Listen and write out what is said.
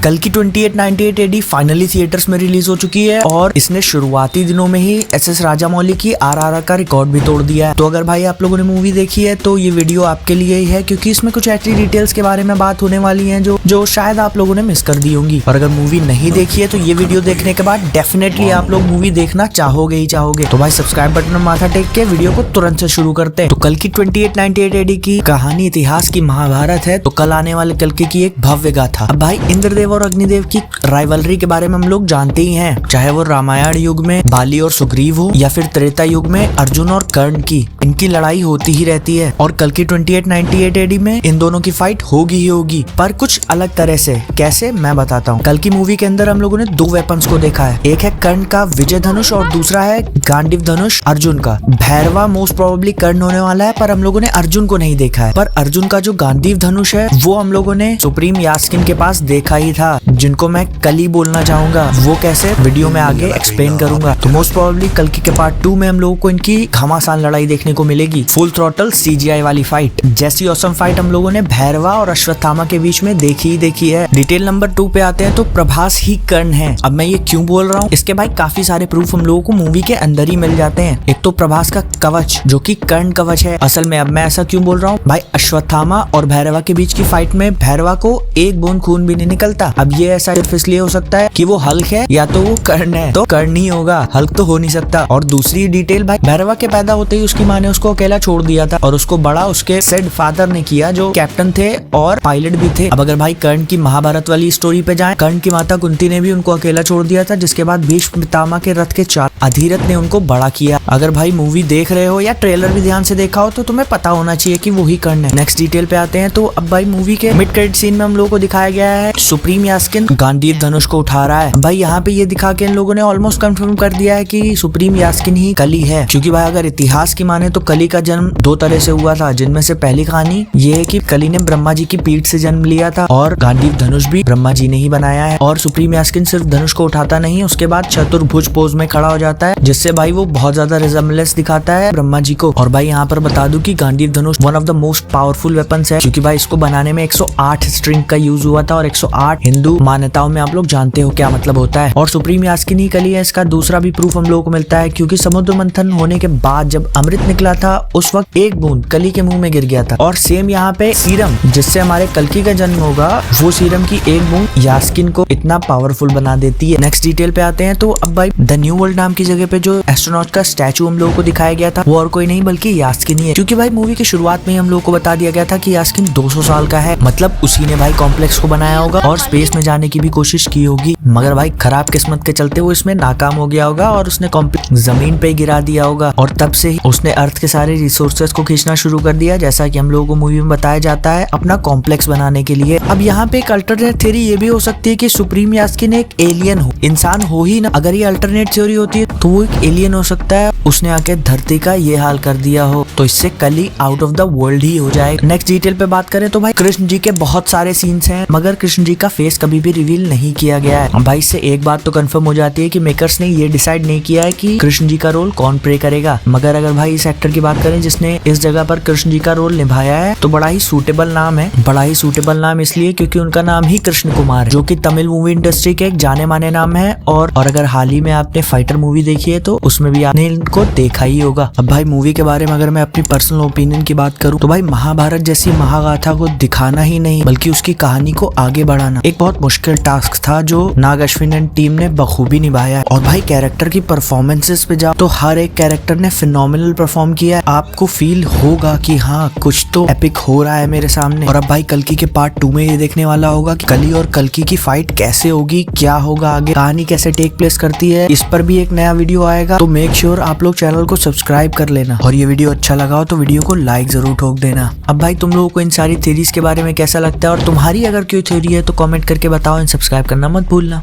कल्कि 2898 AD finally theatres में release हो चुकी है और इसने शुरुआती दिनों में ही एस राजामौली की RRR का रिकॉर्ड भी तोड़ दिया है। तो अगर भाई आप लोगों ने मूवी देखी है तो ये वीडियो आपके लिए ही है, क्योंकि इसमें कुछ ऐसी डिटेल्स के बारे में बात होने वाली है जो शायद आप लोगों ने मिस कर दी होंगी। और अगर मूवी नहीं देखी है तो ये वीडियो देखने के बाद डेफिनेटली आप लोग मूवी देखना चाहोगे ही चाहोगे। तो भाई सब्सक्राइब बटन में माथा टेक के वीडियो को तुरंत से शुरू करते हैं। तो कल्कि 2898 AD की कहानी इतिहास की महाभारत है, तो कल आने वाले कल्कि की एक भव्य गाथा। अब भाई इंद्रदेव और अग्निदेव की राइवलरी के बारे में हम लोग जानते ही हैं, चाहे वो रामायण युग में बाली और सुग्रीव हो या फिर त्रेता युग में अर्जुन और कर्ण की, इनकी लड़ाई होती ही रहती है। और कल्कि 2898 AD में इन दोनों की फाइट होगी ही होगी, पर कुछ अलग तरह से। कैसे, मैं बताता हूँ। कल की मूवी के अंदर हम लोगों ने दो वेपन्स को देखा है, एक है कर्ण का विजय धनुष और दूसरा है गांडीव धनुष अर्जुन का। भैरवा मोस्ट प्रोबेबली कर्ण होने वाला है, पर हम लोगों ने अर्जुन को नहीं देखा है। पर अर्जुन का जो गांडीव धनुष है वो हम लोगों ने सुप्रीम यास्किन के पास देखा ही था, जिनको मैं कल ही बोलना चाहूंगा। वो कैसे, वीडियो में आगे एक्सप्लेन करूंगा। तो मोस्ट प्रोबेबली कल्कि के पार्ट 2 में हम लोगों को इनकी घमासान लड़ाई देखने को मिलेगी, फुल थ्रॉटल CGI वाली फाइट। जैसी ऑसम फाइट हम लोगों ने भैरवा और अश्वत्थामा के बीच में देखी ही देखी है। डिटेल नंबर 2 पे आते हैं तो प्रभास ही कर्ण है। अब मैं ये क्यों बोल रहा हूँ, इसके भाई काफी सारे प्रूफ हम लोगों को मूवी के अंदर ही मिल जाते हैं। एक तो प्रभास का कवच जो कि कर्ण कवच है असल में। अब मैं ऐसा क्यों बोल रहा हूँ भाई, अश्वत्थामा और भैरवा के बीच की फाइट में भैरवा को एक बूंद खून भी नहीं निकलता। अब ये ऐसा सिर्फ इसलिए हो सकता है कि वो हल्क है या तो वो कर्ण है, तो कर्ण ही होगा, हल्क तो हो नहीं सकता। और दूसरी डिटेल भाई, भैरवा के पैदा होते ही उसकी माँ ने उसको अकेला छोड़ दिया था और उसको बड़ा उसके सेड फादर ने किया, जो कैप्टन थे और पायलट भी थे। अब अगर भाई कर्ण की महाभारत वाली स्टोरी पे जाएं, कर्ण की माता कुंती ने भी उनको अकेला छोड़ दिया था, जिसके बाद भीष्म पितामह के रथ के चाल अधिरथ ने उनको बड़ा किया। अगर भाई मूवी देख रहे हो या ट्रेलर भी ध्यान से देखा हो तो तुम्हें पता होना चाहिए कि वही कर्ण है। नेक्स्ट डिटेल पे आते हैं। तो अब भाई मूवी के मिड क्रेडिट सीन में हम लोगों को दिखाया गया है सुप्रीम यास्किन गांडीव धनुष को उठा रहा है। भाई यहाँ पे ये दिखा के इन लोगों ने ऑलमोस्ट कंफर्म कर दिया है कि सुप्रीम यास्किन ही कली है, क्योंकि भाई अगर इतिहास की माने तो कली का जन्म दो तरह से हुआ था, जिनमें से पहली कहानी ये है कि कली ने ब्रह्मा जी की पीठ से जन्म लिया था और गांडीव धनुष भी ब्रह्मा जी ने ही बनाया है। और सुप्रीम यास्किन सिर्फ धनुष को उठाता नहीं, उसके बाद चतुर्भुज पोज में खड़ा हो जाता है, जिससे भाई वो बहुत ज्यादा रिजेम्बलेंस दिखाता है ब्रह्मा जी को। और भाई यहाँ पर बता दूं कि गांडीव धनुष one of the most powerful weapons है, क्योंकि भाई इसको बनाने में 108 स्ट्रिंग का यूज हुआ था और 108 हिंदू मान्यताओं में आप लोग जानते हो क्या मतलब होता है। और सुप्रीम यास्किन ही कली है। इसका दूसरा भी प्रूफ हम लोगों को मिलता है, क्योंकि समुद्र मंथन होने के बाद जब अमृत निकला था उस वक्त एक बूंद कली के मुंह में गिर गया था। और सेम यहाँ पे सीरम जिससे हमारे कल्कि का जन्म होगा, वो सीरम की एक बूंद यास्किन को इतना पावरफुल बना देती है। नेक्स्ट डिटेल पे आते हैं। तो अब भाई द न्यू वर्ल्ड नाम की जगह पे जो एस्ट्रोनॉट का स्टैचू हम लोगों को दिखाया गया था, वो और कोई नहीं बल्कि यास्किन ही है, क्योंकि भाई मूवी की शुरुआत में ही हम लोगों को बता दिया गया था कि यास्किन 200 साल का है। मतलब उसी ने भाई कॉम्प्लेक्स को बनाया होगा और स्पेस में जाने की भी कोशिश की होगी, मगर भाई खराब किस्मत के चलते वो इसमें नाकाम हो गया होगा और उसने कॉम्प्लेक्स जमीन पे गिरा दिया होगा। और तब से ही उसने अर्थ के सारे रिसोर्सेज को खींचना शुरू कर दिया, जैसा कि हम लोगों को मूवी में बताया जाता है, अपना कॉम्प्लेक्स बनाने के लिए। अब यहाँ पे एक अल्टरनेट थ्योरी ये भी हो सकती है कि सुप्रीम यास्किन एक एलियन हो, इंसान हो ही ना। अगर ये अल्टरनेट थ्योरी होती है तो वो एक एलियन हो सकता है, उसने आके धरती का ये हाल कर दिया हो, तो इससे कली आउट ऑफ द वर्ल्ड ही हो जाए। नेक्स्ट डिटेल पे बात करें तो भाई कृष्ण जी के बहुत सारे सीन्स हैं, मगर कृष्ण जी का फेस कभी भी रिवील नहीं किया गया है। भाई इससे एक बात तो कंफर्म हो जाती है कि मेकर्स ने ये डिसाइड नहीं किया है कि कृष्ण जी का रोल कौन प्ले करेगा। मगर अगर भाई इस एक्टर की बात करें जिसने इस जगह पर कृष्ण जी का रोल निभाया है, तो बड़ा ही सूटेबल नाम है। बड़ा ही सूटेबल नाम इसलिए क्योंकि उनका नाम ही कृष्ण कुमार है, जो कि तमिल मूवी इंडस्ट्री के एक जाने माने नाम है। और अगर हाल ही में आपने फाइटर मूवी देखी है तो उसमें भी आपने इनको देखा ही होगा। अब भाई मूवी के बारे में अगर मैं अपनी पर्सनल ओपिनियन की बात करूं तो भाई महाभारत जैसी महागाथा को दिखाना ही नहीं बल्कि उसकी कहानी को आगे बढ़ाना एक बहुत मुश्किल टास्क था, जो नाग अश्विन एंड टीम ने बखूबी निभाया। और भाई कैरेक्टर की परफॉर्मेंसेस पे जाओ तो हर एक कैरेक्टर ने फिनोमिनल परफॉर्म किया है। आपको फील होगा कि हाँ कुछ तो एपिक हो रहा है मेरे सामने। और अब भाई कल्कि के पार्ट 2 में ये देखने वाला होगा कि कली और कल्कि की फाइट कैसे होगी, क्या होगा आगे, कहानी कैसे टेक प्लेस करती है। इस पर भी एक नया वीडियो आएगा, तो मेक श्योर आप लोग चैनल को सब्सक्राइब कर लेना। और ये वीडियो अच्छा लगा हो तो वीडियो को लाइक जरूर ठोक देना। अब भाई तुम लोगों को इन सारी थ्योरीज के बारे में कैसा लगता है और तुम्हारी अगर कोई थ्योरी है तो कमेंट करके बताओ, एंड सब्सक्राइब करना मत भूलना।